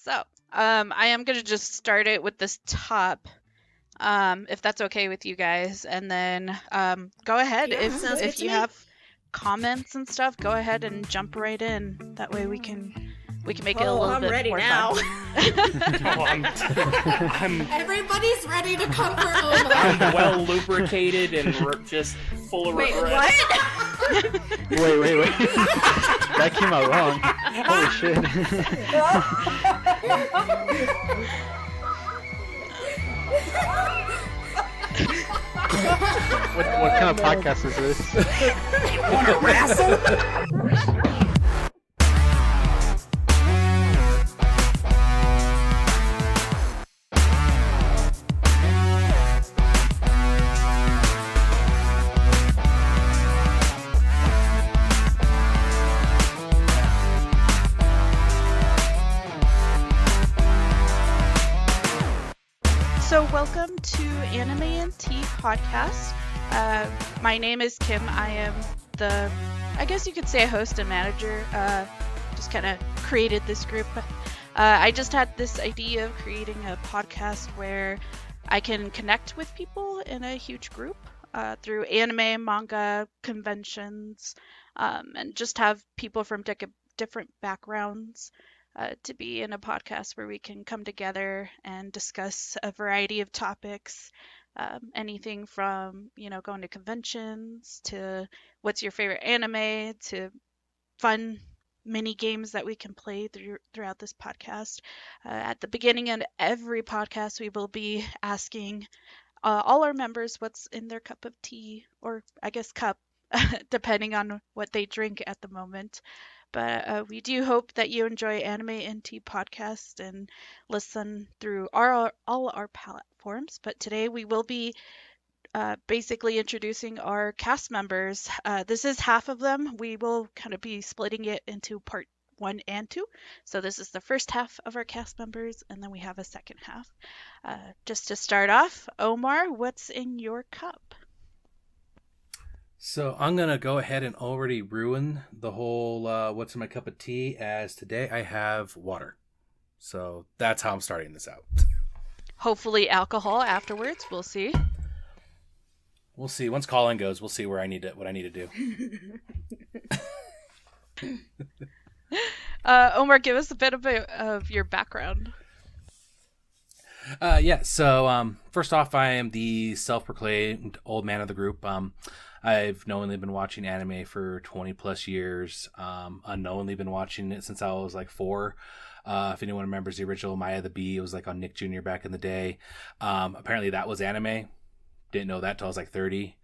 So, I am going to just start it with this top, if that's okay with you guys, and then go ahead Sounds good if to you me. have comments and stuff. Go ahead and jump right in. That way we can make it a little I'm bit ready more now. fun. Everybody's ready to come for Omar. I'm well lubricated and just full of Wait, regret. what? Wait. That came out wrong. Holy shit. what kind of podcast is this? Wanna wrestle? So welcome to Anime and Tea podcast. My name is Kim. I am I guess you could say a host and manager. Just kind of created this group. I just had this idea of creating a podcast where I can connect with people in a huge group through anime, manga, conventions, and just have people from different backgrounds to be in a podcast where we can come together and discuss a variety of topics, anything from, going to conventions to what's your favorite anime to fun mini games that we can play throughout this podcast. At the beginning of every podcast, we will be asking all our members what's in their cup of tea, or I guess cup, depending on what they drink at the moment. But we do hope that you enjoy Anime and Tea podcast and listen through all our platforms. But today we will be basically introducing our cast members. This is half of them. We will kind of be splitting it into part 1 and 2. So this is the first half of our cast members, and then we have a second half. Just to start off, Omar, what's in your cup? So I'm going to go ahead and already ruin the whole what's in my cup of tea, as today I have water. So that's how I'm starting this out. Hopefully alcohol afterwards. We'll see. We'll see. Once Collin goes, we'll see what I need to do. Omar, give us a bit of your background. So first off, I am the self-proclaimed old man of the group. I've knowingly been watching anime for 20 plus years. Unknowingly been watching it since I was like 4. If anyone remembers the original Maya the Bee, it was like on Nick Jr. back in the day. Apparently that was anime. Didn't know that till I was like 30.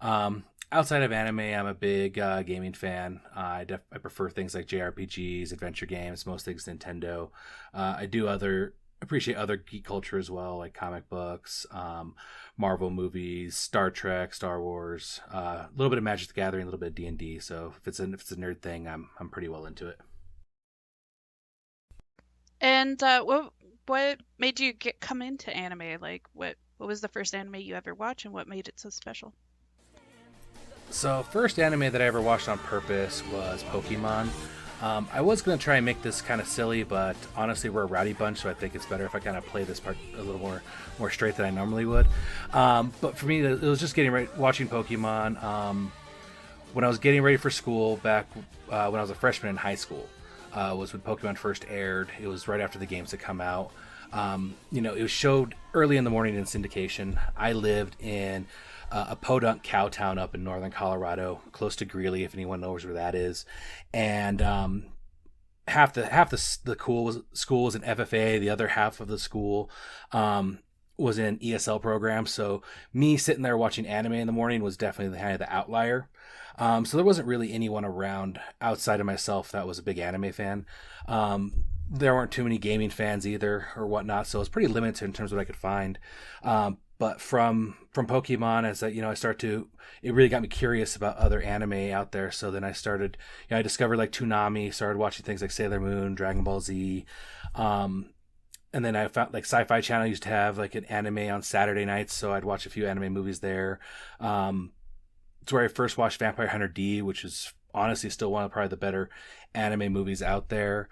Outside of anime, I'm a big gaming fan. I prefer things like JRPGs, adventure games, most things Nintendo. I do appreciate other geek culture as well, like comic books, Marvel movies, Star Trek, Star Wars, a little bit of Magic the Gathering, a little bit of D&D. So if it's a nerd thing, I'm pretty well into it. And what made you come into anime? Like what was the first anime you ever watched, and what made it so special? So first anime that I ever watched on purpose was Pokemon. I was going to try and make this kind of silly, but honestly, we're a rowdy bunch, so I think it's better if I kind of play this part a little more straight than I normally would. But for me, it was just watching Pokemon. When I was getting ready for school back when I was a freshman in high school, was when Pokemon first aired. It was right after the games had come out. It was showed early in the morning in syndication. I lived in a podunk cow town up in northern Colorado, close to Greeley, if anyone knows where that is. And half the school was in FFA, the other half of the school was in ESL programs. So me sitting there watching anime in the morning was definitely kind of the outlier. So there wasn't really anyone around outside of myself that was a big anime fan. There weren't too many gaming fans either or whatnot, so it was pretty limited in terms of what I could find. But from Pokemon, as I start to, it really got me curious about other anime out there. So then I started, I discovered like Toonami, started watching things like Sailor Moon, Dragon Ball Z. And then I found like Sci-Fi Channel used to have like an anime on Saturday nights. So I'd watch a few anime movies there. It's where I first watched Vampire Hunter D, which is honestly still one of probably the better anime movies out there.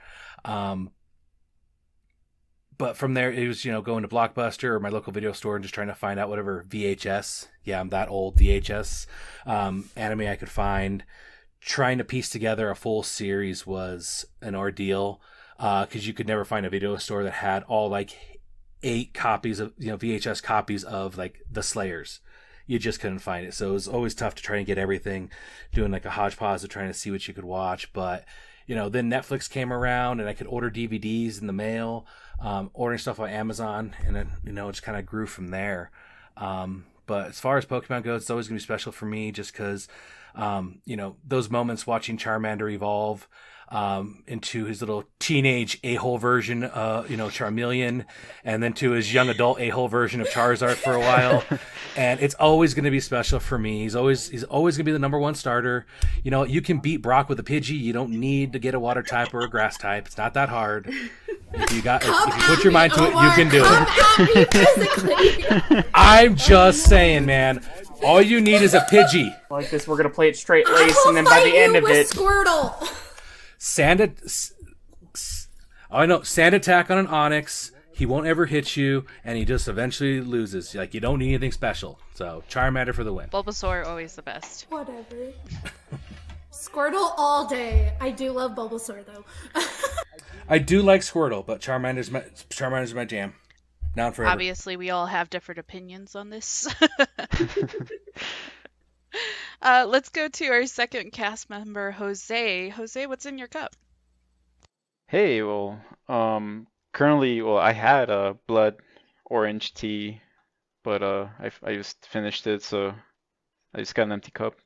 but from there, it was, going to Blockbuster or my local video store and just trying to find out whatever VHS, yeah, I'm that old, VHS anime I could find. Trying to piece together a full series was an ordeal because you could never find a video store that had all like 8 copies of, VHS copies of like the Slayers. You just couldn't find it. So it was always tough to try and get everything, doing like a hodgepodge of trying to see what you could watch. But, then Netflix came around and I could order DVDs in the mail, ordering stuff on Amazon, and then, it just kind of grew from there. But as far as Pokemon goes, it's always going to be special for me just because, those moments watching Charmander evolve into his little teenage a-hole version, Charmeleon, and then to his young adult a-hole version of Charizard for a while. And it's always going to be special for me. He's always going to be the number 1 starter. You can beat Brock with a Pidgey. You don't need to get a water type or a grass type. It's not that hard. If you put your mind to it, you can do it. I'm just saying, man. All you need is a Pidgey. Like this, we're gonna play it straight lace, and then by the end of it, Squirtle. Sand attack on an Onix. He won't ever hit you, and he just eventually loses. Like, you don't need anything special. So Charmander for the win. Bulbasaur, always the best. Whatever. Squirtle all day. I do love Bulbasaur though. I do like Squirtle, but Charmander's my jam. Now and forever. Obviously, we all have different opinions on this. Let's go to our second cast member, Jose. Jose, what's in your cup? Hey, well, currently, I had a blood orange tea, but I just finished it, so I just got an empty cup.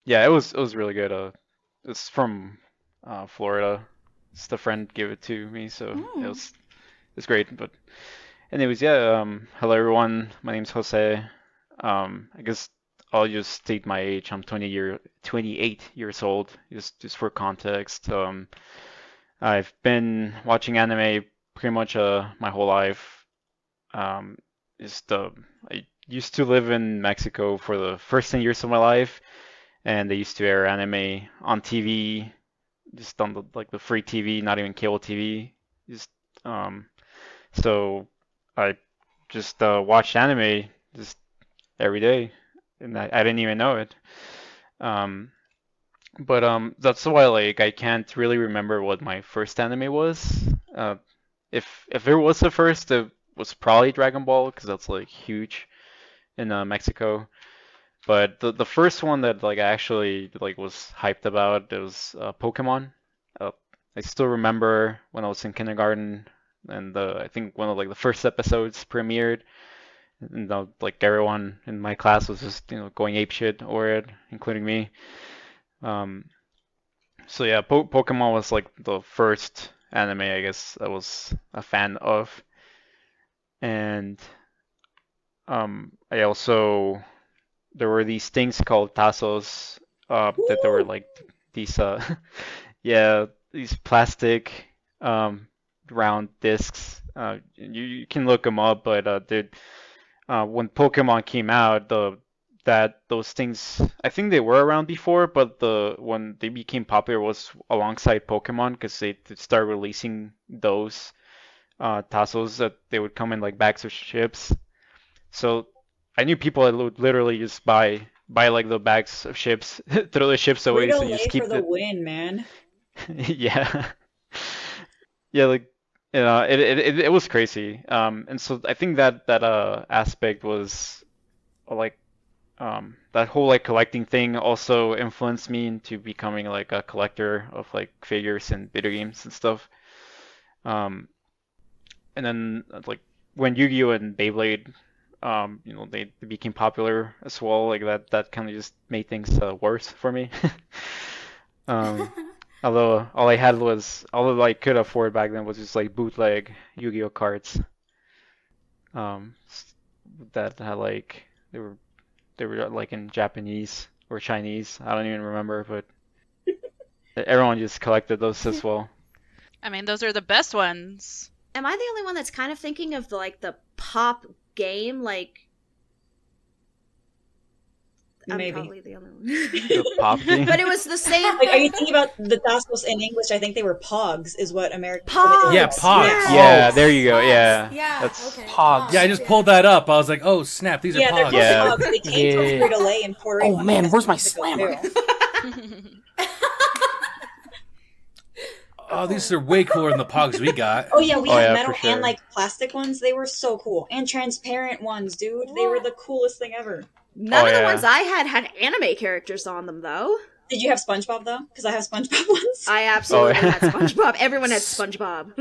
Yeah, it was really good. It's from Florida. Just a friend gave it to me, so it's great. But anyways, yeah. Hello everyone. My name's Jose. I guess I'll just state my age. I'm 28 years old. Just for context. I've been watching anime pretty much my whole life. I used to live in Mexico for the first 10 years of my life, and they used to air anime on TV. Just on the free TV, not even cable TV. So I just watched anime just every day, and I didn't even know it. But that's why I can't really remember what my first anime was. If there was a first, it was probably Dragon Ball because that's huge in Mexico. But the first one that I actually was hyped about, it was Pokemon. I still remember when I was in kindergarten, and I think one of the first episodes premiered, and everyone in my class was just going apeshit over it, including me. So yeah, Pokemon was the first anime I guess I was a fan of, and I also there were these things called tazos that there were these yeah, these plastic round discs. You can look them up, but when Pokemon came out, those things, I think they were around before, but when they became popular was alongside Pokemon because they started releasing those tazos that they would come in bags of chips. So I knew people that would literally just buy the bags of chips, throw the chips away, so you just keep for the win, man. Yeah. Yeah, it was crazy. And so I think that aspect was that whole collecting thing also influenced me into becoming a collector of figures and video games and stuff. And then when Yu-Gi-Oh and Beyblade they became popular as well, that kind of just made things worse for me. Although all I could afford back then was just bootleg Yu-Gi-Oh cards. That had they were in Japanese or Chinese. I don't even remember, but everyone just collected those as well. I mean, those are the best ones. Am I the only one that's kind of thinking of the pop game? I'm Maybe. probably the only one. The pop game. But it was the same. Like, are you thinking about the tassels in English? I think they were pogs, is what American. Pogs. Yeah, pogs. Yeah, there you go. Yeah. Yeah. That's Okay. Pogs. Yeah, I just pulled that up. I was like, oh snap, these are Yeah, they're pogs. called Yeah. pogs. They came from Yeah. Frito-Lay and Puerto Rico. Oh, man, where's my Mexico slammer? too. Oh, these are way cooler than the pogs we got. Oh yeah, we Oh, had yeah, metal for sure. and like plastic ones. They were so cool. And transparent ones, dude. They were the coolest thing ever. None Oh, of the yeah. ones I had anime characters on them, though. Did you have SpongeBob though? Because I have SpongeBob ones. I absolutely Oh, yeah. had SpongeBob. Everyone had SpongeBob.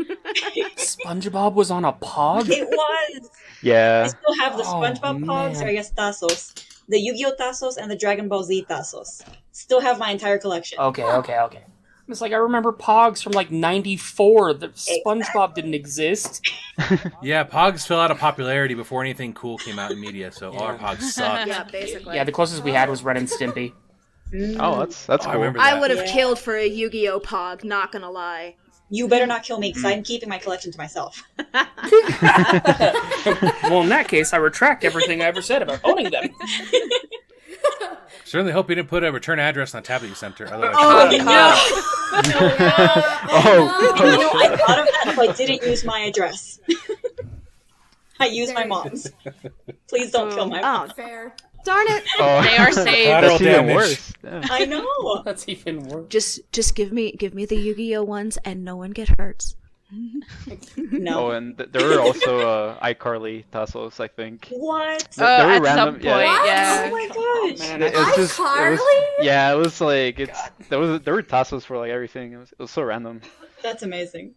SpongeBob was on a pog? It was. I yeah. still have the Oh, SpongeBob pogs, man. or I guess Tazos. The Yu-Gi-Oh! Tazos and the Dragon Ball Z Tazos. Still have my entire collection. Okay. It's like I remember Pogs from like '94. The SpongeBob didn't exist. Yeah, pogs fell out of popularity before anything cool came out in media, so all our Yeah. pogs sucked. Yeah, basically. Yeah, the closest we had was Ren and Stimpy. Oh, that's I cool. remember that. I would have Yeah. killed for a Yu-Gi-Oh! Pog, not gonna lie. You better not kill me, because I'm keeping my collection to myself. Well, in that case, I retract everything I ever said about owning them. Certainly hope you didn't put a return address on the tablet you sent her. Otherwise, Oh, she'd- Oh, You know, I thought of that, but I didn't use my address. I used my mom's. Please don't kill my mom. Oh, Fair. darn it. oh. They are saved. Collateral That's even damage. worse. Yeah. I know. That's even worse. Just give me the Yu-Gi-Oh! Ones and no one get hurt. No. Oh, and there were also iCarly tassels, I think. What? There were At random- some yeah. point, What? yeah. Oh my gosh. Man, It was just, it was, iCarly? yeah, it was like there were tassels for like everything. It was so random. That's amazing.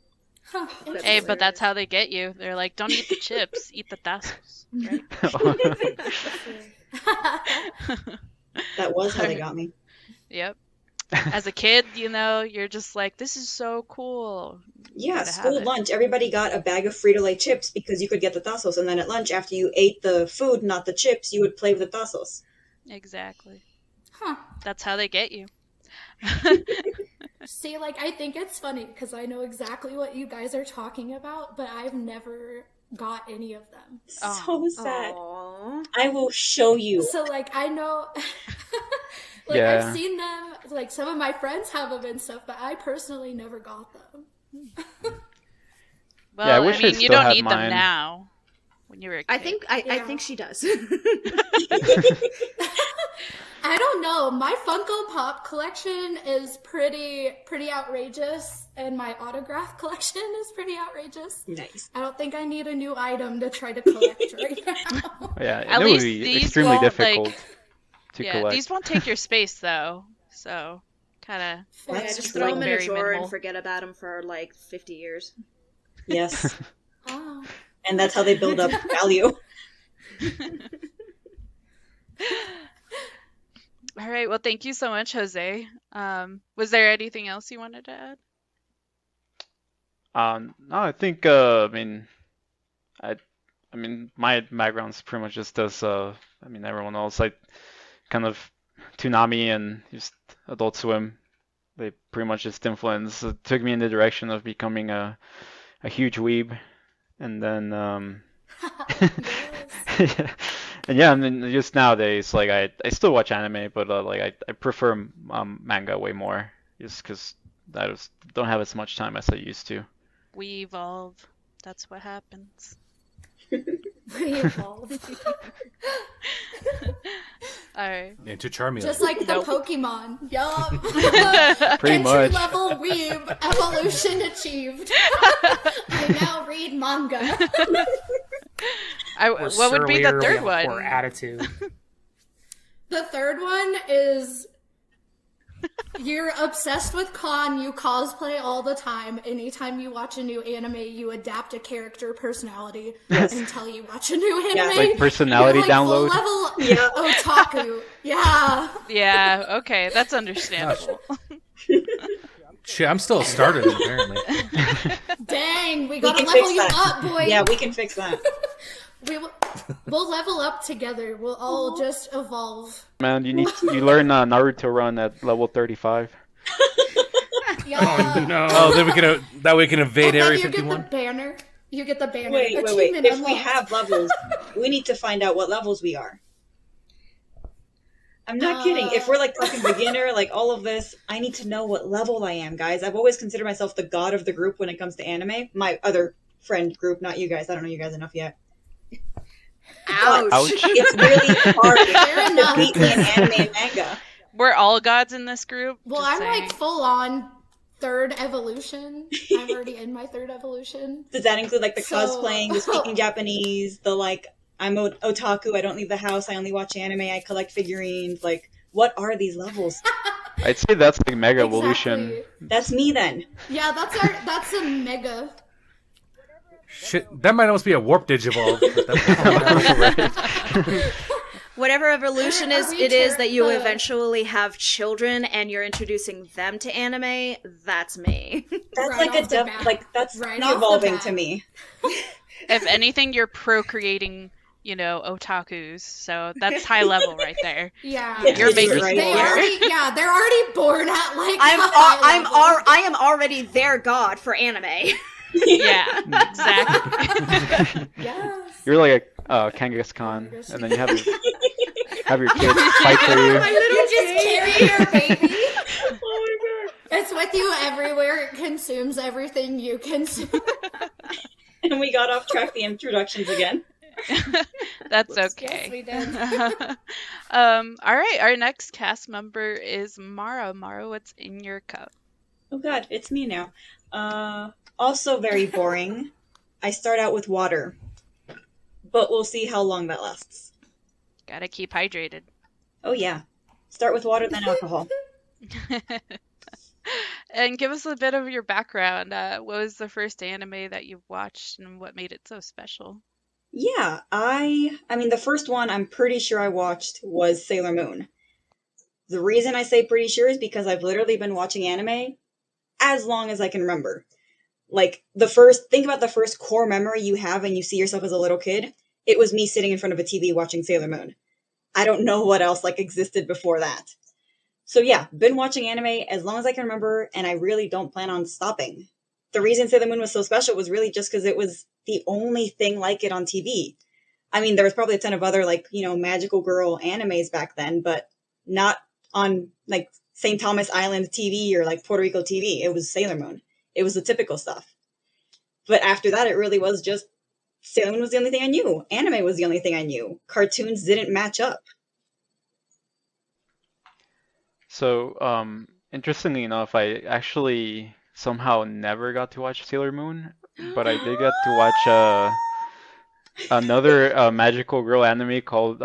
Huh, Hey, but that's how they get you. They're like, don't eat the chips, eat the tassels. Right? That was how they got me. Yep. As a kid, you're just like, this is so cool. Yeah, Gotta school have it. lunch, everybody got a bag of Frito-Lay chips because you could get the tazos, and then at lunch, after you ate the food, not the chips, you would play with the tazos. Exactly. Huh. That's how they get you. See, like, I think it's funny because I know exactly what you guys are talking about, but I've never got any of them. So sad. Aww. I will show you. So, like, I know, like, Yeah. I've seen them, like, some of my friends have them and stuff, but I personally never got them. Well, Yeah, I wish I you still don't had need mine. them now. When you were a kid. I Yeah. think she does. I don't know. My Funko Pop collection is pretty outrageous, and my autograph collection is pretty outrageous. Nice. I don't think I need a new item to try to collect right now. Yeah, At it would least be these extremely won't, difficult like- to yeah, collect. these won't take your space though. So, kind of. Yeah, That's just true. throw them in a Very drawer minimal. and forget about them for like 50 years. Yes. Oh. And that's how they build up value. All right. Well, thank you so much, Jose. Was there anything else you wanted to add? No, I think I mean my background's pretty much just as everyone else. Like kind of Toonami and just Adult Swim. They pretty much just took me in the direction of becoming a huge weeb, and then and yeah, I mean just nowadays like I still watch anime, but like I prefer manga way more, just because I just don't have as much time as I used to. We evolve. That's what happens. We evolved. All right. into Charmeleon. Just like the Nope. Pokemon. Yup. Pretty much. Entry-level weeb, evolution achieved. I now read manga. We're What would be the surlier, we third have a poor one? attitude. The third one is you're obsessed with con, you cosplay all the time. Anytime you watch a new anime, you adapt a character personality until you watch a new anime. Yeah. Like personality You're like download. full level Yeah. otaku. Yeah. Yeah. Okay. That's understandable. Shit, I'm still a starter then, apparently. Dang, we We gotta can level fix you that. up, boy. Yeah, we can fix that. We'll level up together. We'll all just evolve. Man, you learn Naruto run at level 35. Yeah. No. Oh, then that we can evade And then Area you get the 51. banner. You get the banner. Wait. Achievement If we unlocked. have levels, we need to find out what levels we are. I'm not kidding. If we're like talking beginner, like all of this, I need to know what level I am, guys. I've always considered myself the god of the group when it comes to anime. My other friend group, not you guys. I don't know you guys enough yet. Ouch. But it's really hard to beat me in anime and manga. We're all gods in this group. Well, just I'm saying. like full on third evolution. I'm already in my third evolution. Does that include like the So- cosplaying, the speaking Japanese, the like I'm otaku, I don't leave the house, I only watch anime, I collect figurines, like what are these levels? I'd say that's like Mega Evolution. Exactly. That's me then. Yeah, that's a mega. Shit, that might almost be a warp digivolve. Whatever evolution Are is we it is that you the- eventually have children and you're introducing them to anime, that's me. That's Right like a off the bat. like that's Right off the evolving bat. to me. If anything, you're procreating, otakus. So that's high level right there. Yeah, You're making right. they're already born at like. I am already their god for anime. Yeah, exactly. Yes. You're like a Kangaskhan, and then you have your kids fight for you. You just carry your baby. It's with you everywhere. It consumes everything you consume. And we got off track the introductions again. That's Yes, okay. we did. All right, our next cast member is Mara. Mara, what's in your cup? Oh god, it's me now. Also very boring. I start out with water. But we'll see how long that lasts. Gotta keep hydrated. Oh yeah. Start with water, then alcohol. And give us a bit of your background. What was the first anime that you watched and what made it so special? Yeah, I mean the first one I'm pretty sure I watched was Sailor Moon. The reason I say pretty sure is because I've literally been watching anime as long as I can remember. Like think about the first core memory you have and you see yourself as a little kid. It was me sitting in front of a TV watching Sailor Moon. I don't know what else like existed before that. So yeah, been watching anime as long as I can remember, and I really don't plan on stopping. The reason Sailor Moon was so special was really just because it was the only thing like it on TV. I mean, there was probably a ton of other like, magical girl animes back then, but not on like St. Thomas Island TV or like Puerto Rico TV. It was Sailor Moon. It was the typical stuff. But after that, it really was just Sailor Moon was the only thing I knew. Anime was the only thing I knew. Cartoons didn't match up. So, interestingly enough, I actually somehow never got to watch Sailor Moon, but I did get to watch another magical girl anime called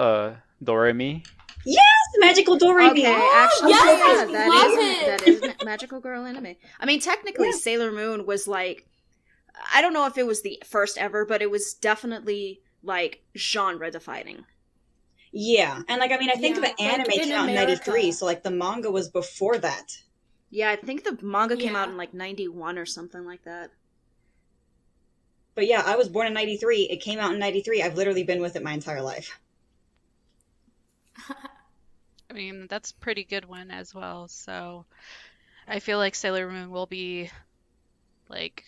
Doremi. Yes, Magical Doremi. Okay, Oh, actually, yes, yeah, love that it. is magical girl anime. I mean, technically, Yeah. Sailor Moon was like, I don't know if it was the first ever, but it was definitely like genre defining. Yeah, and like I mean, I think Yeah, the like anime in came out in America. '93, so like the manga was before that. Yeah, I think the manga came Yeah. out in like 91 or something like that. But yeah, I was born in '93. It came out in '93. I've literally been with it my entire life. I mean, that's a pretty good one as well. So I feel like Sailor Moon will be like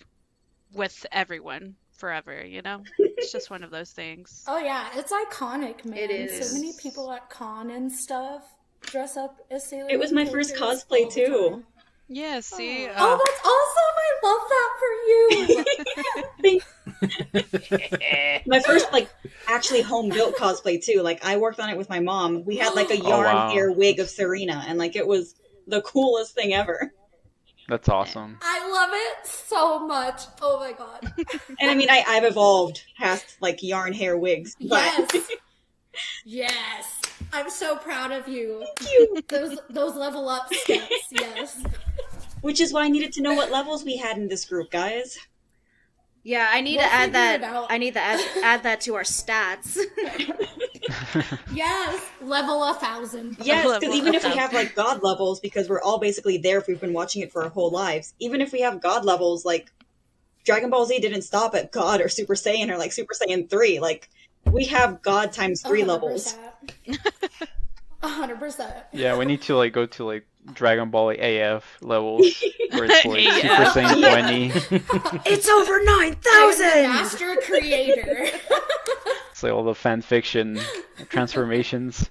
with everyone forever, It's just one of those things. Oh yeah, it's iconic, man. It is. So many people at con and stuff dress up as Sailor It was Moon my first characters cosplay, all the too. time. Yeah, see? Oh, that's awesome! I love that for you. My first like actually home built cosplay too. Like I worked on it with my mom. We had like a yarn wow. hair wig of Serena, and like it was the coolest thing ever. That's awesome. I love it so much. Oh my god. And I mean, I've evolved past like yarn hair wigs. But Yes. Yes. I'm so proud of you. Those level up steps. Yes. which is why I needed to know what levels we had in this group, guys. Yeah, I need We'll to add figure that. it out. I need to add that to our stats. Yes. Level 1,000. Yes, Level because even if we up. have like god levels, because we're all basically there if we've been watching it for our whole lives, even if we have god levels, like Dragon Ball Z didn't stop at God or Super Saiyan or like Super Saiyan 3. Like we have God times 3 levels. 100%. Yeah, we need to like go to like Dragon Ball AF levels where it's like AF. Super Saiyan 20. It's over I'm the 9,000. master creator. It's like all the fan fiction transformations.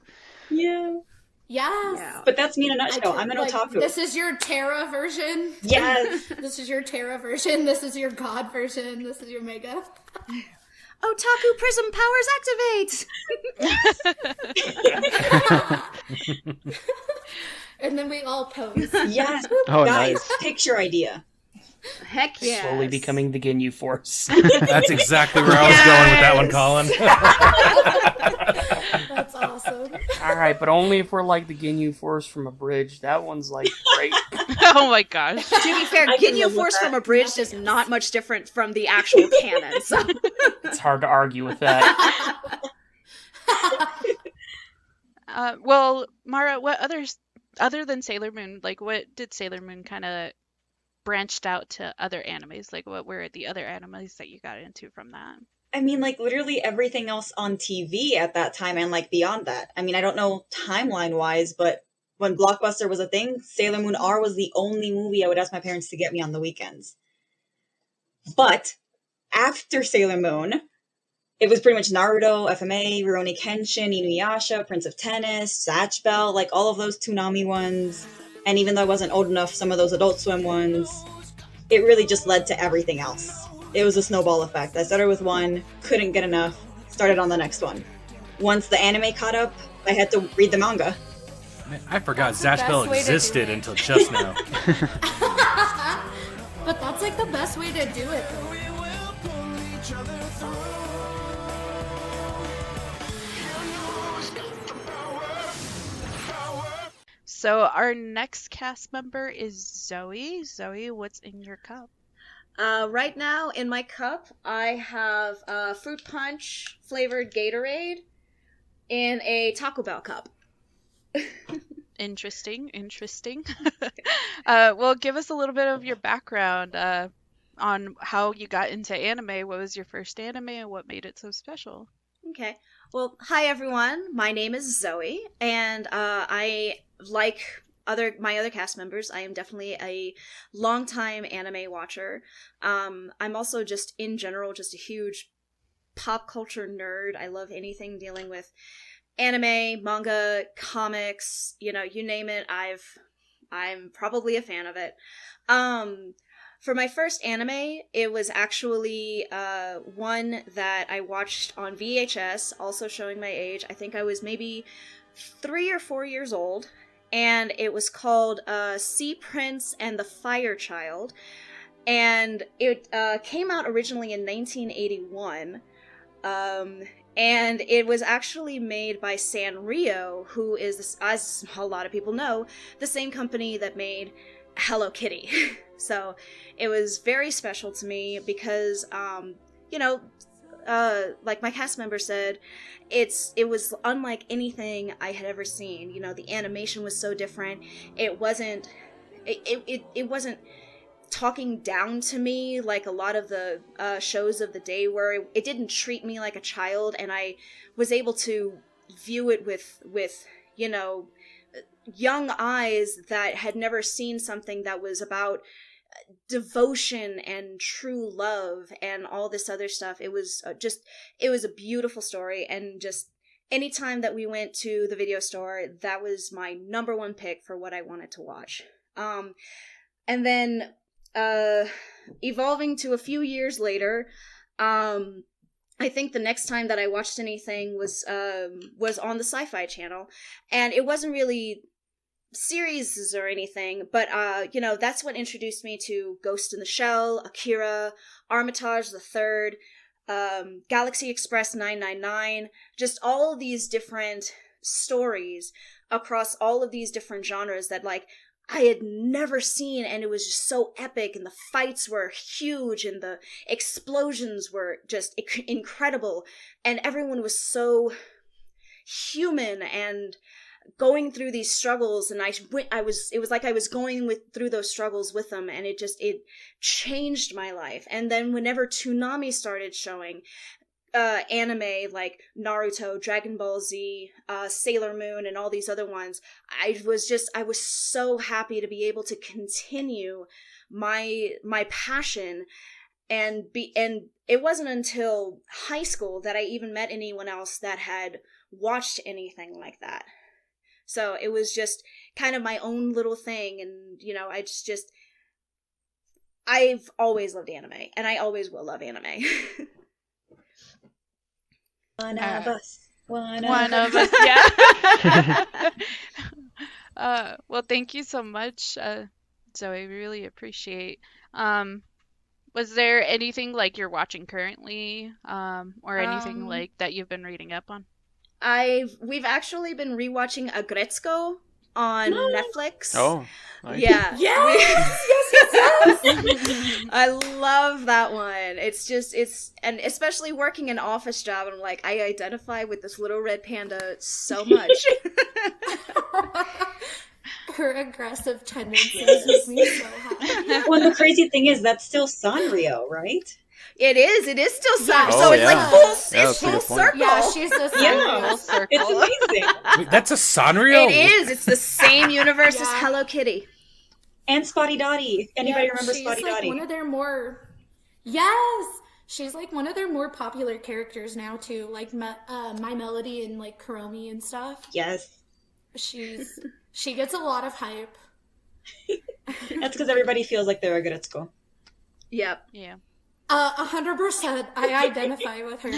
Yeah. Yes. Yeah. But that's me in a nutshell. I'm an otaku. This is your Terra version. Yes. This is your Terra version. This is your God version. This is your Mega. Otaku Prism powers activate! And then we all pose. Yes. Oh, Guys, nice. picture idea. Heck yeah. Slowly becoming the Ginyu Force. That's exactly where I was going with that one, Colin. That's awesome. All right, but only if we're like the Ginyu Force from a bridge. That one's like great. Oh my gosh. To be fair, I can Ginyu live with Force that. from a bridge is not much different from the actual canon, so... It's hard to argue with that. Well, Mara, what other than Sailor Moon, like what did Sailor Moon kind of branched out to other animes? Like what were the other animes that you got into from that? I mean, like, literally everything else on TV at that time and, like, beyond that. I mean, I don't know timeline-wise, but when Blockbuster was a thing, Sailor Moon R was the only movie I would ask my parents to get me on the weekends. But after Sailor Moon, it was pretty much Naruto, FMA, Rurouni Kenshin, Inuyasha, Prince of Tennis, Zatch Bell, like all of those Toonami ones. And even though I wasn't old enough, some of those Adult Swim ones, it really just led to everything else. It was a snowball effect. I started with one, couldn't get enough, started on the next one. Once the anime caught up, I had to read the manga. Man, I forgot That's the Zatch Bell best way to do existed it. until just now. But that's like the best way to do it. So our next cast member is Zoe. Zoe, what's in your cup? Right now, in my cup, I have fruit punch flavored Gatorade in a Taco Bell cup. Interesting. Well, give us a little bit of your background on how you got into anime. What was your first anime and what made it so special? Okay. Well, hi everyone. My name is Zoe, and I like my other cast members. I am definitely a longtime anime watcher. I'm also just in general just a huge pop culture nerd. I love anything dealing with anime, manga, comics, you name it. I'm probably a fan of it. For my first anime, it was actually one that I watched on VHS, also showing my age. I think I was maybe 3 or 4 years old, and it was called Sea Prince and the Fire Child, and it came out originally in 1981, and it was actually made by Sanrio, who is, as a lot of people know, the same company that made Hello Kitty. So it was very special to me because, like my cast member said, it was unlike anything I had ever seen. The animation was so different. It wasn't talking down to me like a lot of the shows of the day were. It didn't treat me like a child, and I was able to view it with young eyes that had never seen something that was about devotion and true love and all this other stuff. It was a beautiful story, and just anytime that we went to the video store, that was my number one pick for what I wanted to watch. And then evolving to a few years later, I think the next time that I watched anything was on the Sci-Fi Channel, and it wasn't really series or anything, but that's what introduced me to Ghost in the Shell, Akira, Armitage the Third, Galaxy Express 999, just all of these different stories across all of these different genres that I had never seen, and it was just so epic, and the fights were huge, and the explosions were just incredible, and everyone was so human and going through these struggles, and it was like I was going through those struggles with them, and it changed my life. And then whenever Toonami started showing anime like Naruto, Dragon Ball Z, Sailor Moon, and all these other ones, I was so happy to be able to continue my passion, and it wasn't until high school that I even met anyone else that had watched anything like that. So it was just kind of my own little thing, and you know, I've always loved anime, and I always will love anime. One of us. One of us, yeah. Well, thank you so much, Zoe. We really appreciate. Was there anything like you're watching currently, or anything like that you've been reading up on? We've actually been rewatching Agretzko on Netflix. Oh, nice. Yeah. Yes. I love that one. And especially working an office job, I'm like, I identify with this little red panda so much. Her aggressive tendencies make me so happy. Well, the crazy thing is that's still Sanrio, right? It is still Sanrio. Yeah. So it's like full, Yeah, it's that's a full good point. circle. Yeah, she's a Yeah. Full circle. It's amazing. Wait, that's a Sanrio? It is. It's the same universe as Yeah. Hello Kitty. And Spotty Dotty. Anybody Yeah, remember she's Spotty like Dotty? one of their more. Yes, she's like one of their more popular characters now too. Like My Melody and like Kuromi and stuff. Yes. She gets a lot of hype. That's because everybody feels like they're good at school. Yep. Yeah. 100%. I identify with her.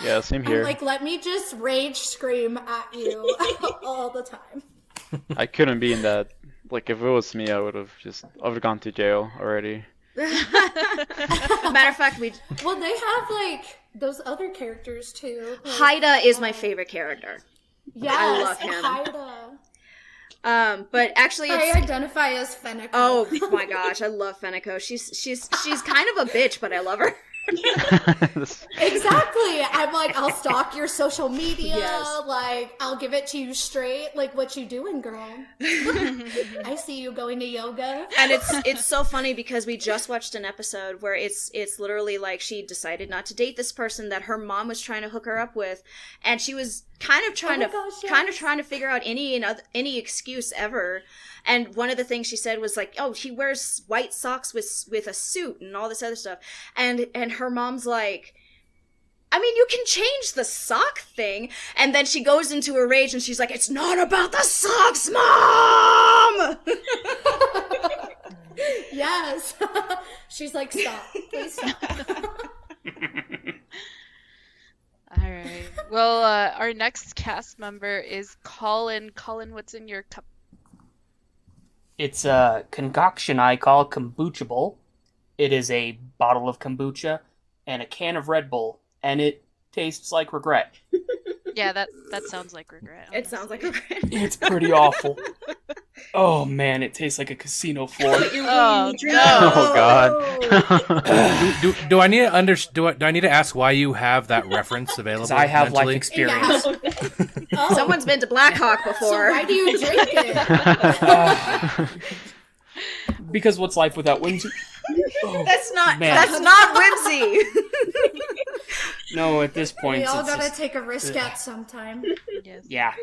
Yeah, same I'm here. like, let me just rage scream at you all the time. I couldn't be in that. Like, if it was me, I would have gone to jail already. Matter of fact, Well, they have like those other characters too. Like, Haida is my favorite character. yes, I love him. Haida. But actually, I it's identify as Fennec. oh my gosh, I love Feneko. She's kind of a bitch, but I love her. Exactly. I'm like, I'll stalk your social media. Yes. Like, I'll give it to you straight. Like, what you doing, girl? I see you going to yoga. And it's so funny because we just watched an episode where it's literally like she decided not to date this person that her mom was trying to hook her up with, and she was kind of trying to figure out any excuse ever. And one of the things she said was like, "Oh, he wears white socks with a suit and all this other stuff." And her mom's like, "I mean, you can change the sock thing." And then she goes into a rage and she's like, "It's not about the socks, Mom!" Yes. She's like, stop. Please stop. All right. Well, our next cast member is Collin. Collin, what's in your cup? It's a concoction I call kombuchable. It is a bottle of kombucha and a can of Red Bull, and it tastes like regret. Yeah, that sounds like regret. It sounds like a It's pretty awful. Oh man, it tastes like a casino floor. Oh, no. Oh God. Do I need to do I need to ask why you have that reference available? Because I have mentally? life experience. Oh, Someone's been to Blackhawk so before. why do you drink it? Because what's life without whimsy? Oh, That's not man. whimsy. No, at this point, We all it's gotta just, take a risk at some time. Yes. yeah.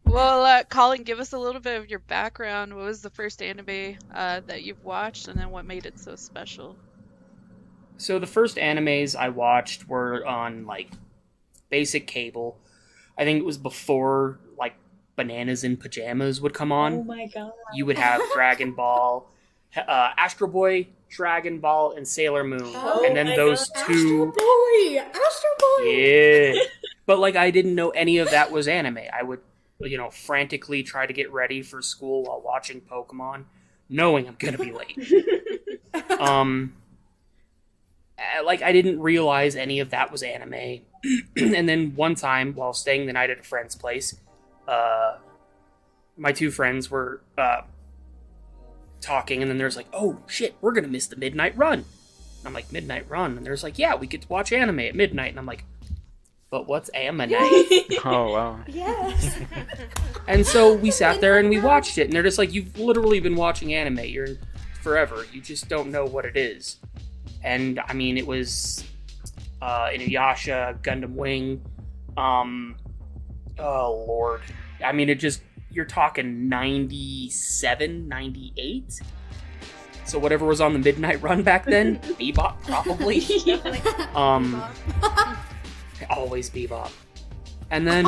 Well, Collin, give us a little bit of your background. What was the first anime that you've watched, and then what made it so special? So the first animes I watched were on like basic cable. I think it was before like Bananas in Pajamas would come on. Oh my god. You would have Dragon Ball, Astro Boy, Dragon Ball, and Sailor Moon, Oh and then my those God. two. Astro Boy! Yeah, but like I didn't know any of that was anime. I would, frantically try to get ready for school while watching Pokemon, knowing I'm gonna be late. Like I didn't realize any of that was anime. And then one time, while staying the night at a friend's place, my two friends were talking, and then there's like, "Oh shit, we're gonna miss the midnight run." And I'm like, "Midnight run?" And there's like, "Yeah, we get to watch anime at midnight." And I'm like, "But what's anime?" Oh wow. Yes. And so we sat there and we watched it, and they're just like, "You've literally been watching anime. You're forever. You just don't know what it is." And I mean, it was Inuyasha, Gundam Wing. Oh lord. I mean, you're talking 97, 98. So whatever was on the midnight run back then, Bebop probably. Always Bebop. And then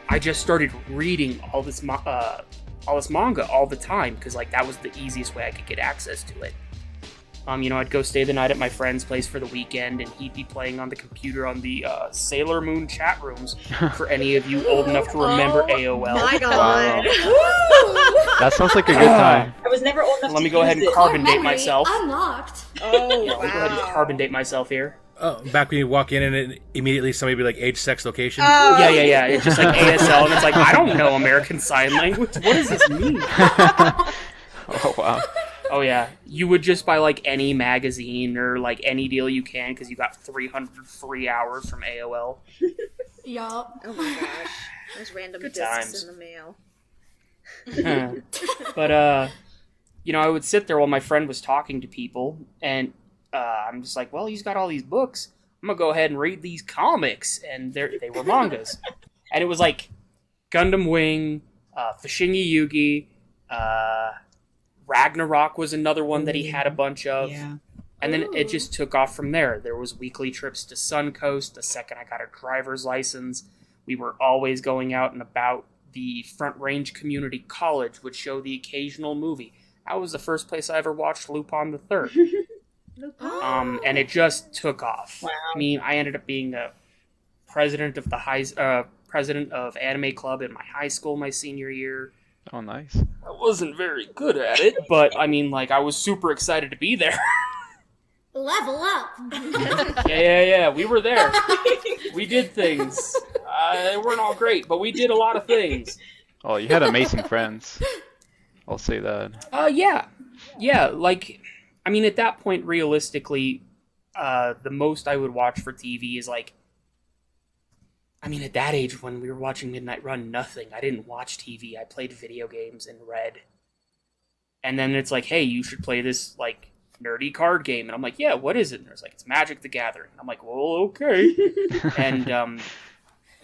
I just started reading all this manga all the time because like that was the easiest way I could get access to it. I'd go stay the night at my friend's place for the weekend, and he'd be playing on the computer on the Sailor Moon chat rooms. For any of you old enough to remember AOL. My God. That sounds like a good time. I was never old enough Let to me go ahead and use it. carbon date Memory myself. unlocked. Oh, Let me go ahead and wow. carbon date myself here. Oh, back when you walk in and it, immediately somebody would be like age, sex, location. Oh. Yeah. It's just like ASL, and it's like, I don't know American Sign Language. What does this mean? Oh wow. Oh yeah, you would just buy like any magazine or like any deal you can because you got 300 free hours from AOL. Yup. Oh my gosh. Those random Good discs times. in the mail. But I would sit there while my friend was talking to people, and I'm just like, well, he's got all these books. I'm gonna go ahead and read these comics, and they were mangas, and it was like Gundam Wing, Fushingi Yugi, Ragnarok was another one that he had a bunch of. Yeah. And then it just took off from there. There was weekly trips to Suncoast. The second I got a driver's license, we were always going out and about. The Front Range Community College would show the occasional movie. That was the first place I ever watched Lupin the Third. And it just took off. Wow. I mean, I ended up being a president of the president of anime club in my high school my senior year. Oh, nice. I wasn't very good at it, but I mean, like, I was super excited to be there. Level up. Yeah. We were there. We did things. They weren't all great, but we did a lot of things. Oh, you had amazing friends. I'll say that. Yeah. Like, I mean, at that point, realistically, the most I would watch for TV is like, I mean, at that age when we were watching Midnight Run, nothing. I didn't watch TV. I played video games and read. And then it's like, hey, you should play this, like, nerdy card game. And I'm like, yeah, what is it? And there's like, it's Magic the Gathering. I'm like, well, okay. And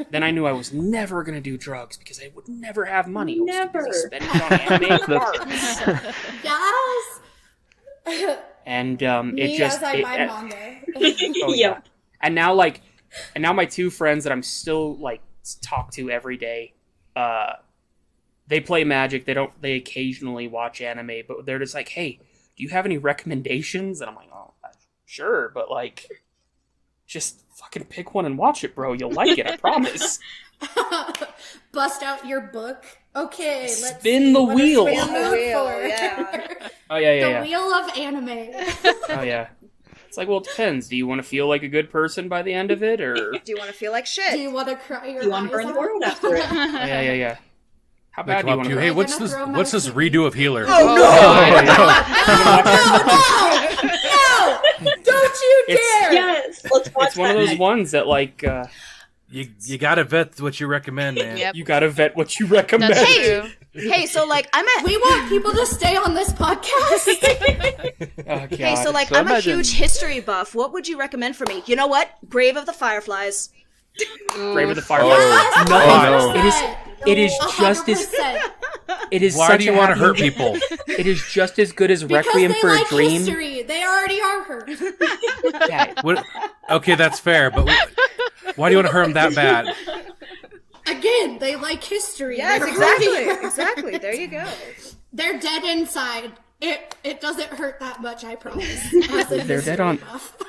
then I knew I was never going to do drugs because I would never have money. I was too busy spending it on anime cards. Yes. And Me it just... as I buy manga. Oh, yeah. And now my two friends that I'm still like talk to every day, they play Magic. They occasionally watch anime, but they're just like, hey, do you have any recommendations? And I'm like, oh, sure, but like, just fucking pick one and watch it, bro. You'll like it, I promise. Bust out your book. Okay, let's Spin the wheel. Spin the wheel, yeah. Oh yeah. The wheel of anime. Oh yeah. It's like, well, it depends. Do you want to feel like a good person by the end of it, or Do you want to feel like shit? Do you want to cry your You want to eyes burn the out? world after it. yeah? How They bad come do you up want to you, to? hey, Like what's an this? Afro What's this Monkey. redo of Healer? No! Don't you dare! Yes. Let's watch It's one of that those next. ones that like You gotta vet what you recommend, man. Yep. you gotta vet what you recommend. That's Hey! true. Hey, so like We want people to stay on this podcast. Oh, God. Hey, so like So I'm imagine- a huge history buff. What would you recommend for me? You know what? Grave of the Fireflies. Grave of the Fireflies. Oh. No, no. it is just as 100%. it is. Why such do you a want to happy- hurt people? It is just as good as Because Requiem they for like a Dream. history. They already are hurt. Yeah, What? Okay, that's fair, but why do you want to hurt them that bad? Again, they like history. Yes, They're exactly. hurting. Exactly. There you go. They're dead inside. It doesn't hurt that much, I promise. They're dead on.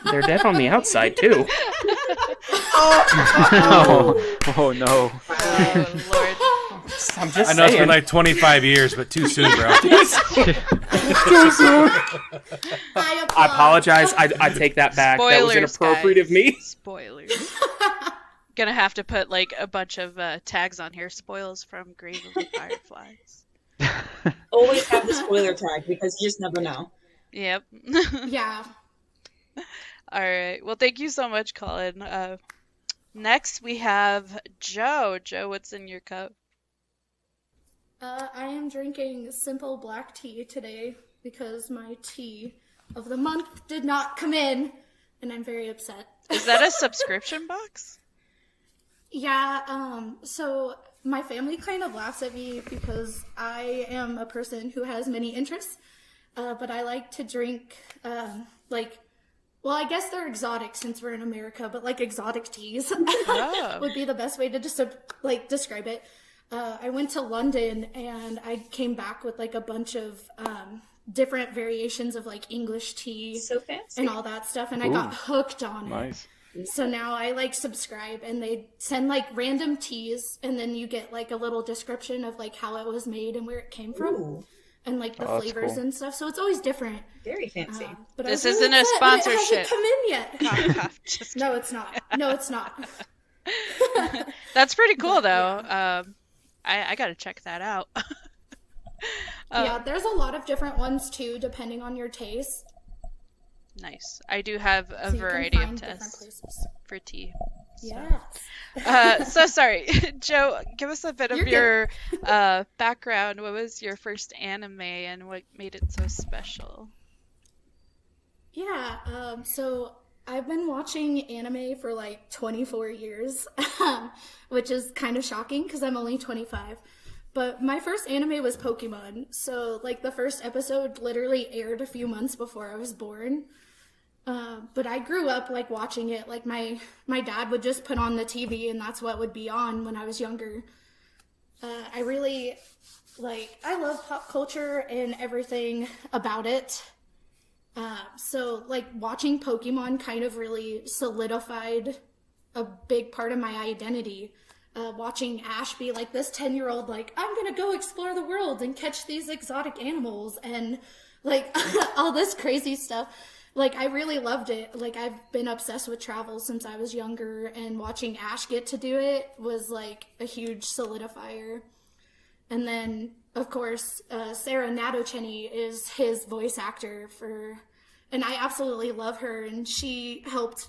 They're dead on the outside too. Oh no. Oh, Lord. I'm just I know it's saying. been like 25 years, but too soon, bro. I I apologize. I take that back. That was Spoilers, inappropriate of me. Spoilers. Gonna have to put like a bunch of tags on here. Spoils from Grave of the Fireflies. Always have the spoiler tag because you just never know. Yep. Yeah. All right. Well, thank you so much, Collin. Next we have Joe. Joe, what's in your cup? I am drinking simple black tea today because my tea of the month did not come in, and I'm very upset. Is that a subscription box? Yeah, so my family kind of laughs at me because I am a person who has many interests, but I like to drink, like, well, I guess they're exotic since we're in America, but like exotic teas Oh. would be the best way to just like describe it. I went to London and I came back with like a bunch of different variations of like English tea So fancy. and all that stuff, and I got hooked on it. Nice. So now I like subscribe, and they send like random teas, and then you get like a little description of like how it was made and where it came from, Ooh, and like the Oh, that's flavors cool. and stuff. So it's always different. very fancy. But I This was really isn't a upset when sponsorship. It hasn't come in yet. Just No, it's not. No, it's not. That's pretty cool, though. I gotta check that out. Yeah, there's a lot of different ones too, depending on your taste. Nice. I do have a So you can variety of find different tests places. for tea. Yes. So sorry, Joe. Give us a bit of You're your background. What was your first anime, and what made it so special? Yeah, so I've been watching anime for like 24 years, which is kind of shocking because I'm only 25. But my first anime was Pokemon. So, like, the first episode literally aired a few months before I was born. But I grew up, like, watching it. Like, my dad would just put on the TV, and that's what would be on when I was younger. I really, like, I love pop culture and everything about it. So, like, watching Pokemon kind of really solidified a big part of my identity. Watching Ash be like this 10-year-old, like, I'm gonna go explore the world and catch these exotic animals and, like, all this crazy stuff. Like, I really loved it. Like, I've been obsessed with travel since I was younger, and watching Ash get to do it was, like, a huge solidifier. And then, of course, Sarah Natochenny is his voice actor for, and I absolutely love her, and she helped,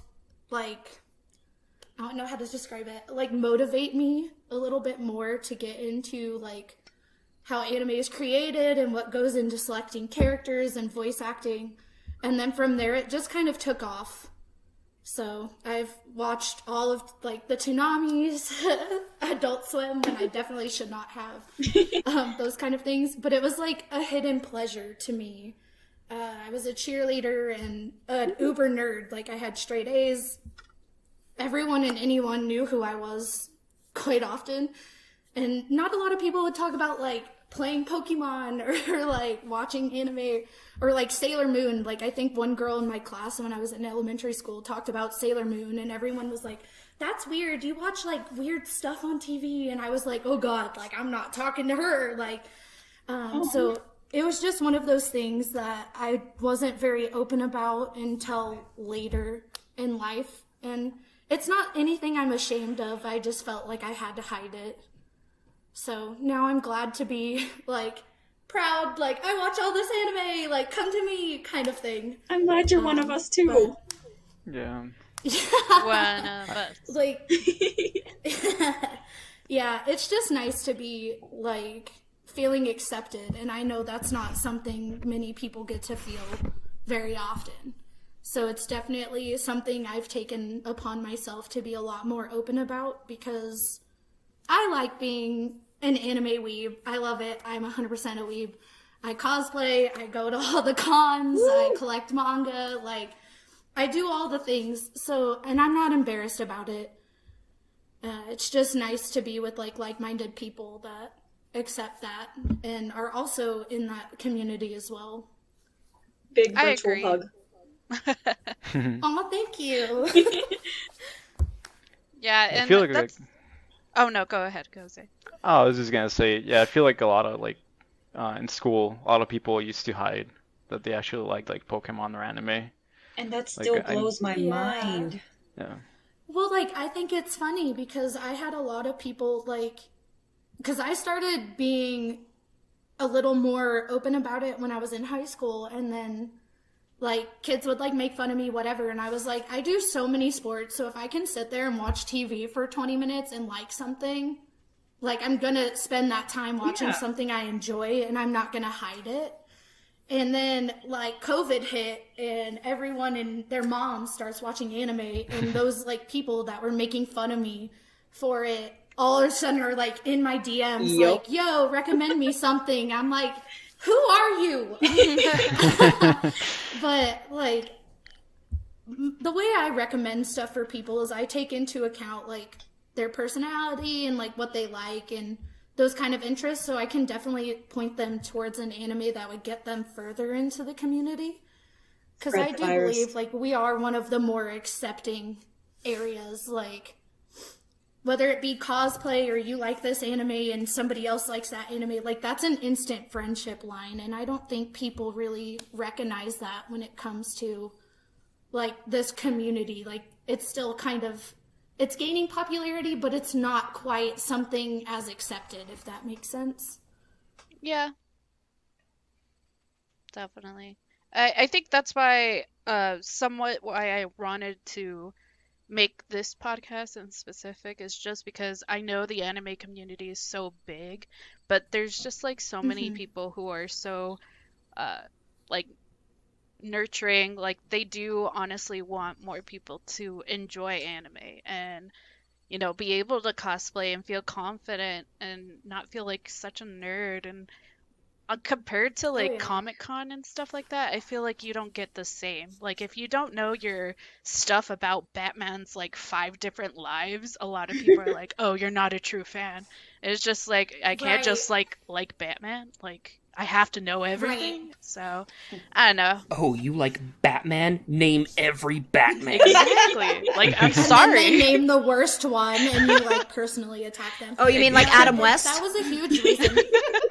like, I don't know how to describe it, like, motivate me a little bit more to get into, like, how anime is created and what goes into selecting characters and voice acting. And then from there, it just kind of took off. So I've watched all of, like, the Tsunamis, Adult Swim, and I definitely should not have those kind of things. But it was, like, a hidden pleasure to me. I was a cheerleader and an uber nerd. Like, I had straight A's. Everyone and anyone knew who I was quite often. And not a lot of people would talk about, like, playing Pokemon or, like, watching anime or, like, Sailor Moon. Like, I think one girl in my class when I was in elementary school talked about Sailor Moon, and everyone was like, that's weird. You watch, like, weird stuff on TV? And I was like, oh, God, like, I'm not talking to her. Like, so it was just one of those things that I wasn't very open about until later in life. And it's not anything I'm ashamed of. I just felt like I had to hide it. So now I'm glad to be, like, proud, like, I watch all this anime, like, come to me, kind of thing. I'm glad you're one of us too. Yeah. One of us. Like, yeah, it's just nice to be, like, feeling accepted. And I know that's not something many people get to feel very often. So it's definitely something I've taken upon myself to be a lot more open about, because I like being an anime weeb. I love it. I'm 100% a weeb. I cosplay. I go to all the cons. Woo! I collect manga. Like, I do all the things. So, and I'm not embarrassed about it. It's just nice to be with, like, like-minded people that accept that and are also in that community as well. Big I virtual agree. hug. Oh, thank you. Yeah, I and feel like that's... Oh, no, go ahead. Go say. oh, I was just gonna say, yeah, I feel like a lot of like in school, a lot of people used to hide that they actually liked like Pokemon or anime. And that Like, still I- blows my Yeah. mind. Yeah. Well, like, I think it's funny because I had a lot of people, like, because I started being a little more open about it when I was in high school, and then, like, kids would, like, make fun of me, whatever, and I was like, I do so many sports, so if I can sit there and watch TV for 20 minutes and like something, like, I'm gonna spend that time watching Yeah. something I enjoy, and I'm not gonna hide it. And then, like, COVID hit, and everyone and their mom starts watching anime, and those, like, people that were making fun of me for it all of a sudden are, like, in my DMs, Yup. like, yo, recommend me something. I'm like, who are you? But, like, the way I recommend stuff for people is I take into account like their personality and like what they like and those kind of interests, so I can definitely point them towards an anime that would get them further into the community. Because I do believe like we are one of the more accepting areas, like whether it be cosplay or you like this anime and somebody else likes that anime, like that's an instant friendship line, and I don't think people really recognize that when it comes to like this community. Like it's still kind of, it's gaining popularity, but it's not quite something as accepted, if that makes sense. Yeah. Definitely. I think that's why, somewhat why I wanted to make this podcast in specific is just because I know the anime community is so big, but there's just like so many people who are so, like nurturing, like they do honestly want more people to enjoy anime and be able to cosplay and feel confident and not feel like such a nerd. And compared to like Comic-Con and stuff like that, I feel like you don't get the same. Like if you don't know your stuff about Batman's like 5 different lives, a lot of people are like, "Oh, you're not a true fan." It's just like I can't just like Batman. Like I have to know everything. So I don't know. Oh, you like Batman? Name every Batman. Exactly. Like I'm sorry. And they name the worst one, and you like personally attack them. Oh, you mean like Adam West? That was a huge reason.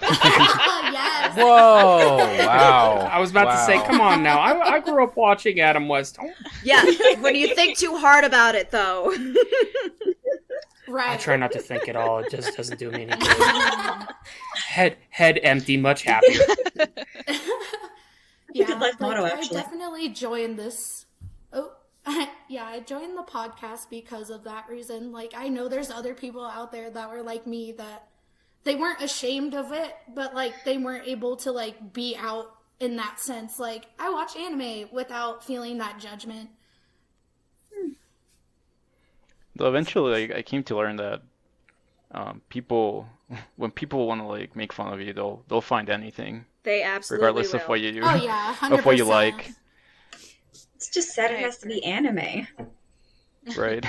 Yes. Whoa! Wow. I was about to say, come on now. I grew up watching Adam West. Yeah, when you think too hard about it, though. Right. I try not to think at all. It just doesn't do me any good. Head empty, much happier. Yeah, Good life motto, I actually. definitely joined this. Oh, yeah, I joined the podcast because of that reason. Like, I know there's other people out there that were like me that they weren't ashamed of it, but like they weren't able to like be out in that sense. Like, I watch anime without feeling that judgment. Though eventually, I came to learn that when people want to like make fun of you, they'll find anything, They absolutely regardless will. of what you do, Oh yeah, 100%. of what you like, It's just sad it has to be anime. right? Just Right,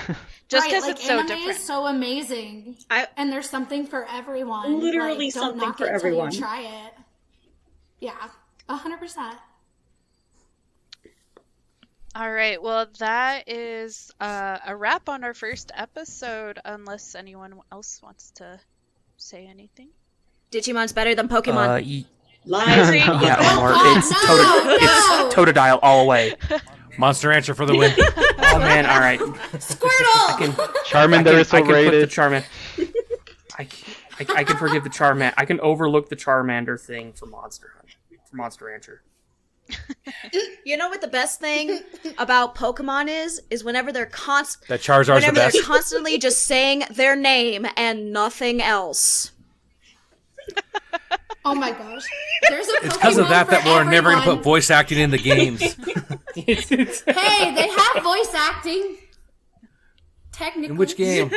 because like, it's so anime different. is so amazing, and there's something for everyone. Literally like, don't something knock for it till everyone. You try it. Yeah, 100%. All right, well, that is a wrap on our first episode, unless anyone else wants to say anything. Digimon's better than Pokemon. Lies. Yeah, Omar, it's no! Totodile all the way. Monster Rancher for the win. Oh man, all right. Squirtle! Charmander is so I can put the rated. Charmander. I can forgive the Charmander. I can overlook the Charmander thing for Monster Rancher. You know what the best thing about Pokemon is whenever they're That Charizard's the whenever they're best. constantly just saying their name and nothing else. Oh my gosh. There's a It's because of Pokemon that for we're never going to everyone. put voice acting in the games. Hey, they have voice acting. Technically. In which game?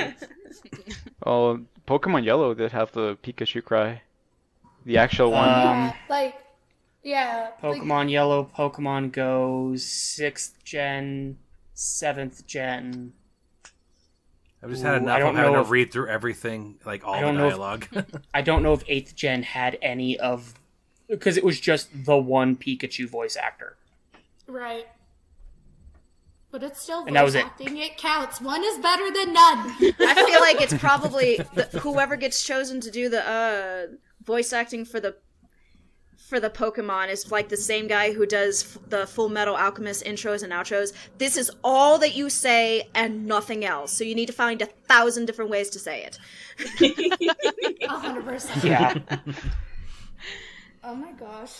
Oh, Pokemon Yellow did have the Pikachu cry, the actual one. Yeah, yeah. Pokemon Yellow, Pokemon Go, 6th gen, 7th gen. I've just had Ooh, enough I don't of having know to if- read through everything, like all I the don't know if- dialogue. I don't know if 8th gen had any of... Because it was just the one Pikachu voice actor. Right. But it's still And that was voice it. acting. It counts. One is better than none. I feel like it's probably whoever gets chosen to do the voice acting for the Pokemon is like the same guy who does the Full Metal Alchemist intros and outros. This is all that you say and nothing else. So you need to find 1,000 different ways to say it. 100%. Yeah. Oh my gosh.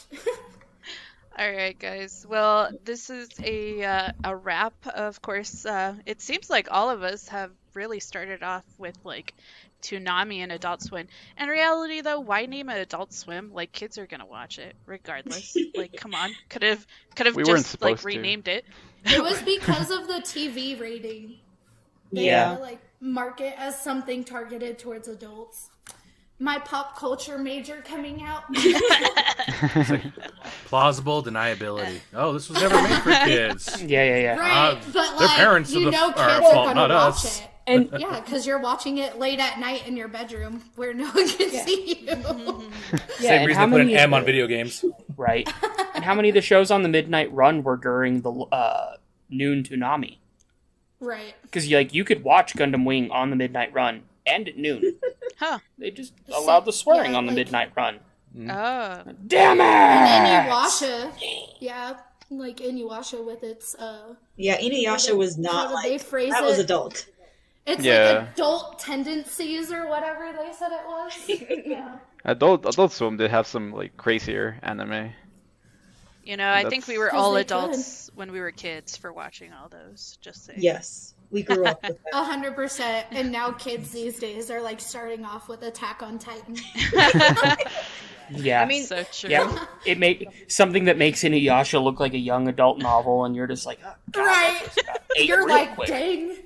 All right, guys. Well, this is a wrap. Of course, it seems like all of us have really started off with like Toonami and Adult Swim. In reality, though, why name it Adult Swim? Like kids are gonna watch it regardless. Like, come on, could have We weren't just like supposed to. renamed it. It was because of the TV rating. They Yeah. had to, like, market as something targeted towards adults. my pop culture major coming out. Plausible deniability. Oh, this was never made for kids. Yeah. Right, but their like, parents you are know the kids are are fault, gonna not watch us. it. And Yeah, because you're watching it late at night in your bedroom where no one can see you. Same and reason how they put an many M on video games. right? And how many of the shows on the midnight run were during the noon Toonami? Right. Because you could watch Gundam Wing on the midnight run and at noon. Huh. They just allowed the swearing Yeah, on the like- midnight run. Oh. Damn it! And Inuyasha, yeah, like Inuyasha with its Yeah, Inuyasha was how not did like they phrase that was it? adult. It's Yeah. like adult tendencies or whatever they said it was. Yeah. Adult Swim did have some like crazier anime. You know, I think we were 'Cause all they adults when we were kids for watching all those. Just saying. Yes, we grew up with that. 100%. And now kids these days are like starting off with Attack on Titan. Yeah, I mean, So true. yeah. It something that makes Inuyasha look like a young adult novel, and you're just like, oh, God, Right. that just got ate You're real like, quick. dang.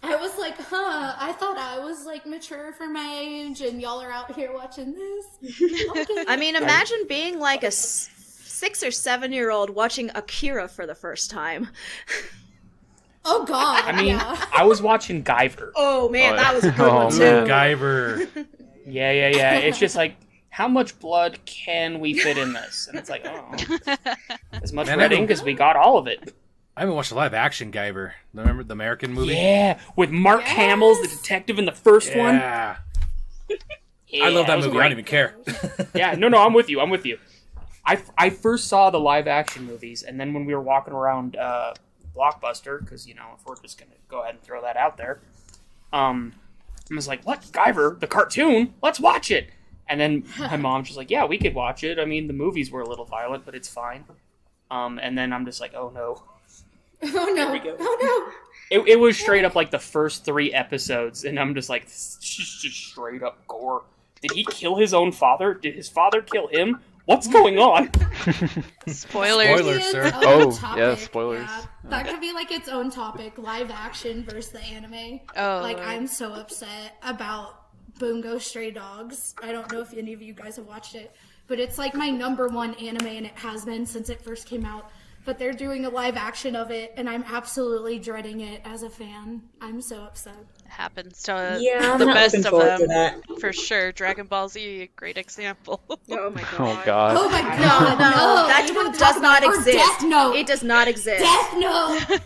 I was like, I thought I was like mature for my age, and y'all are out here watching this. Okay. I mean, imagine being like a 6 or 7-year-old watching Akira for the first time. Oh God. I mean, yeah. I was watching Guyver. Oh man, Oh, that was a good oh, one too. man. Guyver. Yeah. It's just like, how much blood can we fit in this? And it's like, oh, as much Man, red ink as we got all of it. I haven't watched a live action Guyver. Remember the American movie? Yeah, with Mark Hamill's the detective in the first one. Yeah. Yeah, I love that was movie. I don't great. even care. Yeah, no, I'm with you. I first saw the live action movies, and then when we were walking around Blockbuster, because if we're just gonna go ahead and throw that out there, I was like, "What, Guyver, the cartoon? Let's watch it." And then my mom's just like, "Yeah, we could watch it. I mean, the movies were a little violent, but it's fine." And then I'm just like, "Oh no." Oh no. we go. Oh It was straight up like the first 3 episodes, and I'm just like, this is just straight up gore. Did he kill his own father? Did his father kill him? What's going on? Spoilers. Spoilers. no. sir. Its own Oh, topic. yeah, spoilers. Yeah. That could be like its own topic, live action versus the anime. Oh. Like, I'm so upset about Bungo Stray Dogs. I don't know if any of you guys have watched it, but it's like my #1 anime, and it has been since it first came out. But they're doing a live action of it, and I'm absolutely dreading it as a fan. I'm so upset. Happens to Yeah, I'm the not best looking of forward to them. that. For sure. Dragon Ball Z, a great example. Oh my god. Oh god. Oh my No, god, no, that you one don't does talk not about- or exist. Death Note. It does not exist. Death Note.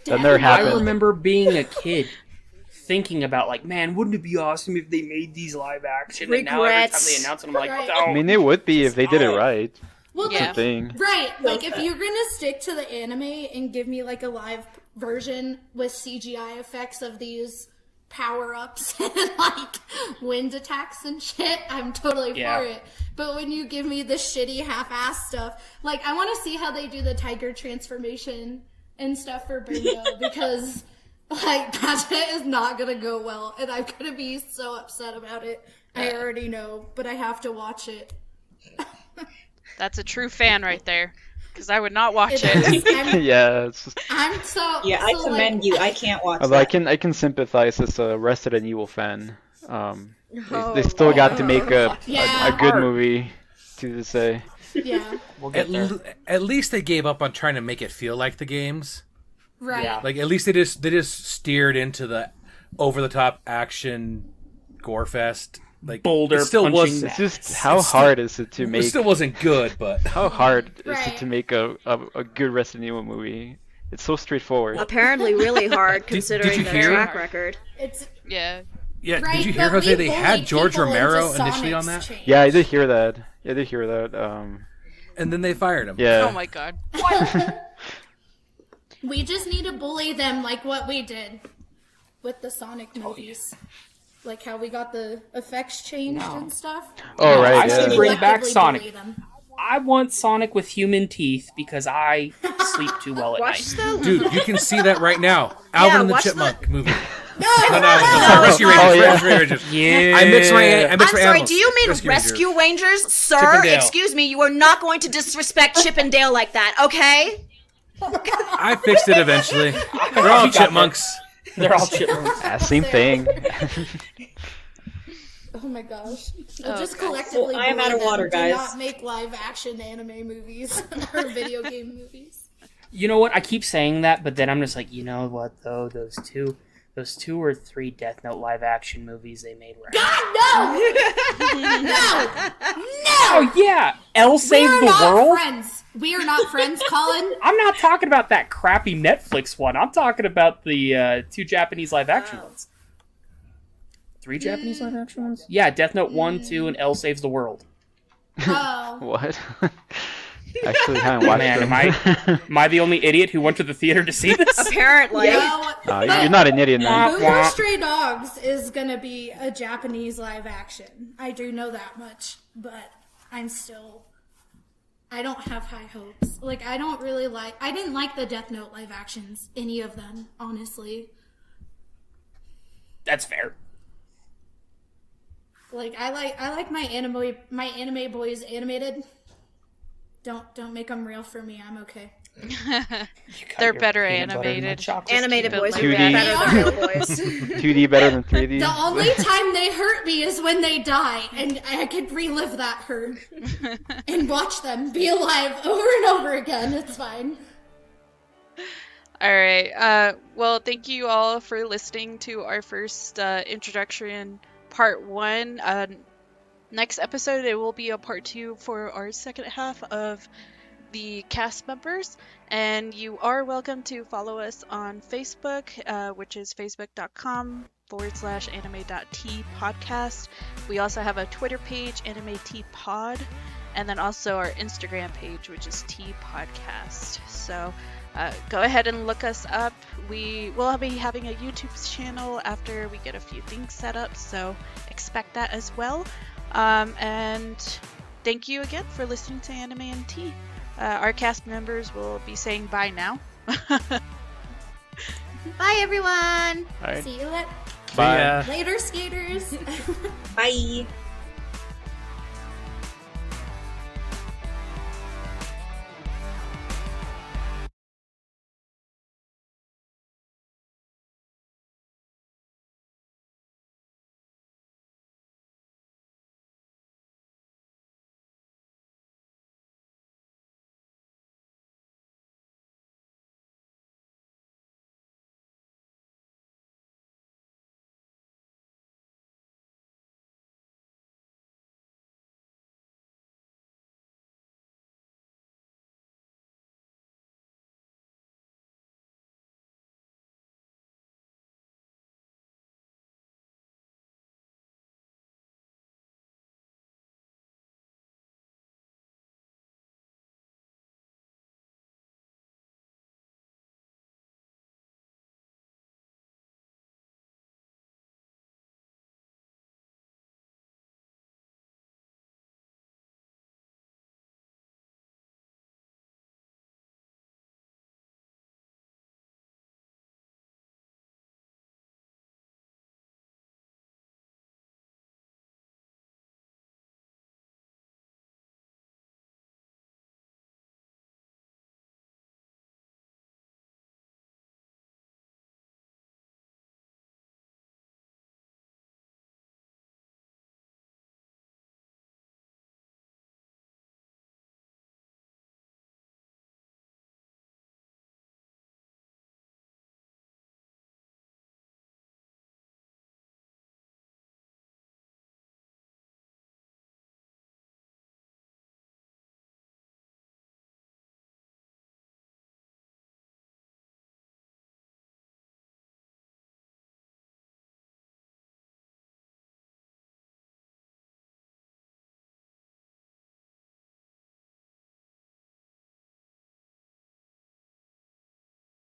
That never I happened. remember being a kid thinking about, like, man, wouldn't it be awesome if they made these live action? And now every time Regrets. they announce it, I'm like, Right. don't. I mean, it would be if they did it right. Well, Yeah. Thing. right. Like, if you're gonna stick to the anime and give me like a live version with CGI effects of these power-ups and like wind attacks and shit, I'm totally Yeah. for it. But when you give me the shitty half-ass stuff, like, I want to see how they do the tiger transformation and stuff for Bungo because like that shit is not gonna go well, and I'm gonna be so upset about it. I already know, but I have to watch it. That's a true fan right there. Because I would not watch It it. is. I'm, Yeah. It's just, I'm so Yeah, I so, commend like, you. I can't watch although that. I can sympathize as a Resident Evil fan. Oh, They still got to make a Yeah. good movie to say. Yeah, We'll get there. At least they gave up on trying to make it feel like the games. right. Yeah. Like at least they just steered into the over the top action gore fest. Like Boulder it still punching was. that. It's just how hard is it to It make? still wasn't good, but How hard is Right. it to make a good Resident Evil movie? It's so straightforward. Apparently really hard considering you their hear- track record. It's Yeah. yeah. right. Did you hear but Jose? we They had bullied George people Romero into initially on Sonic's that, change. Yeah, I did hear that. and then they fired him. Yeah. Oh my god. We just need to bully them like what we did with the Sonic movies. Like how we got the effects changed and stuff. Oh No, right. I Yeah. say bring back Collectively Sonic. bully them. I want Sonic with human teeth because I sleep too well at Watch night. the Dude, you can see that right now. Alvin and the watch Chipmunk movie. No, Rescue Rangers. Oh, yeah. Rescue Rangers. Yeah. I mix my I'm sorry, animals. do you mean Rescue Rescue Rangers. Rangers? Sir, Chippendale. excuse me, you are not going to disrespect Chip and Dale like that, okay? I fixed it eventually. They're all chipmunks. They're all chipmunks. Same thing. Oh my gosh. Oh, Just God. collectively Well, I am out of bully them water, to guys. not make live action anime movies or video game movies. You know what? I keep saying that, but then I'm just like, you know what though? Those two or three Death Note live action movies they made were. God, no! No! Oh yeah, L We Save are the not World. friends. We are not friends, Colin. I'm not talking about that crappy Netflix one. I'm talking about the two Japanese live action ones. Three Japanese live action ones? Yeah, Death Note 1, 2, and L Saves the World. Oh. What? Actually, haven't watched Man, them. am I the only idiot who went to the theater to see this? Apparently. No, You're not an idiot, man. Bungo Stray Dogs is gonna be a Japanese live action. I do know that much, but I don't have high hopes. Like, I didn't like the Death Note live actions, any of them, honestly. That's fair. Like, I like my anime boys animated. Don't make them real for me. I'm okay. They're better animated. Animated boys are 2D. better than real boys. 2D better than 3D. The only time they hurt me is when they die, and I could relive that hurt and watch them be alive over and over again. It's fine. All right. Well, thank you all for listening to our first introduction part 1. Next episode, it will be a part 2 for our second half of the cast members. And you are welcome to follow us on Facebook, which is facebook.com/anime.t podcast. We also have a Twitter page, Anime T Pod, and then also our Instagram page, which is T Podcast. So go ahead and look us up. We will be having a YouTube channel after we get a few things set up, so expect that as well. And thank you again for listening to Anime and Tea. Our cast members will be saying bye now. Bye, everyone. All right. See you Bye. later, skaters. Bye.